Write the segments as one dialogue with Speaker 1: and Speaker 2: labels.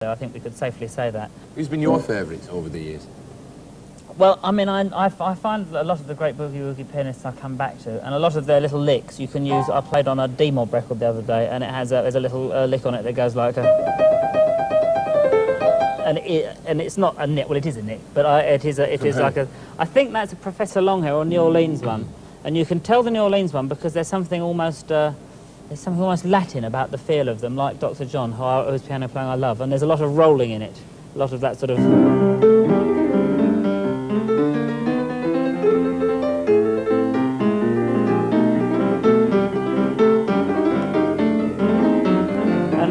Speaker 1: I think we could safely say that.
Speaker 2: Who's been your favourite over the years?
Speaker 1: Well, I mean, I find that a lot of the great boogie-woogie pianists I come back to, and a lot of their little licks you can use. I played on a D-mob record the other day, and it has there's a little lick on it that goes like a... And it's not a nick, well, it is a nick, but it is like a... I think that's a Professor Longhair or New Orleans one, and you can tell the New Orleans one because there's something almost Latin about the feel of them, like Dr. John, whose piano playing I love, and there's a lot of rolling in it, a lot of that sort of...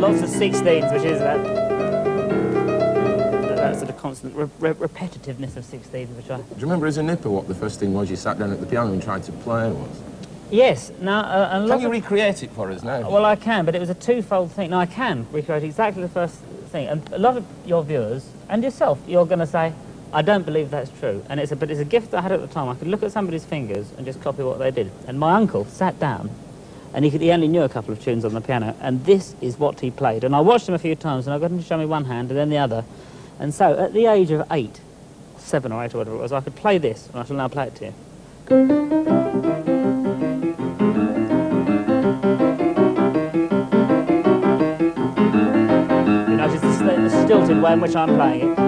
Speaker 1: Lots of 16s, which is that sort of constant repetitiveness of 16s, which I...
Speaker 2: Do you remember as a nipper what the first thing was you sat down at the piano and tried to play was?
Speaker 1: Yes. Now,
Speaker 2: can you recreate it for us now?
Speaker 1: Well, I can, but it was a twofold thing. No, I can recreate exactly the first thing, and a lot of your viewers and yourself, you're going to say, I don't believe that's true, and but it's a gift that I had at the time. I could look at somebody's fingers and just copy what they did, and my uncle sat down. And he only knew a couple of tunes on the piano, and this is what he played. And I watched him a few times, and I got him to show me one hand and then the other. And so, at the age of 8, 7 or 8 or whatever it was, I could play this, and I shall now play it to you. You notice the stilted way in which I'm playing it.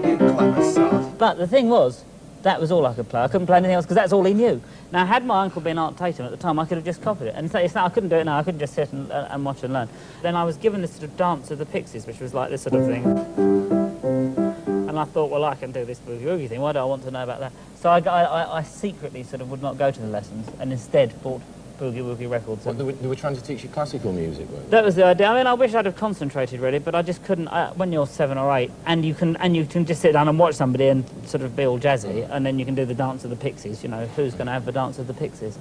Speaker 2: You clever sod.
Speaker 1: But the thing was, that was all I could play. I couldn't play anything else because that's all he knew. Now, had my uncle been Art Tatum at the time, I could have just copied it. And I couldn't do it now. I couldn't just sit and watch and learn. Then I was given this sort of dance of the Pixies, which was like this sort of thing. And I thought, well, I can do this boogie-woogie thing. Why do I want to know about that? So I secretly sort of would not go to the lessons and instead bought boogie-woogie records.
Speaker 2: What, they were trying to teach you classical music, weren't they?
Speaker 1: That was the idea. I mean, I wish I'd have concentrated really, but I just couldn't. When you're 7 or 8, and you can just sit down and watch somebody and sort of be all jazzy, and then you can do the dance of the Pixies. You know, who's going to have the dance of the Pixies?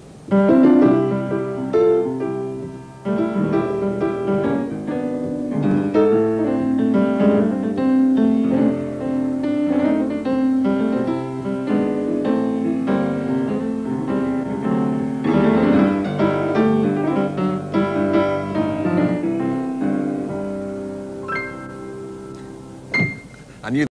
Speaker 2: I knew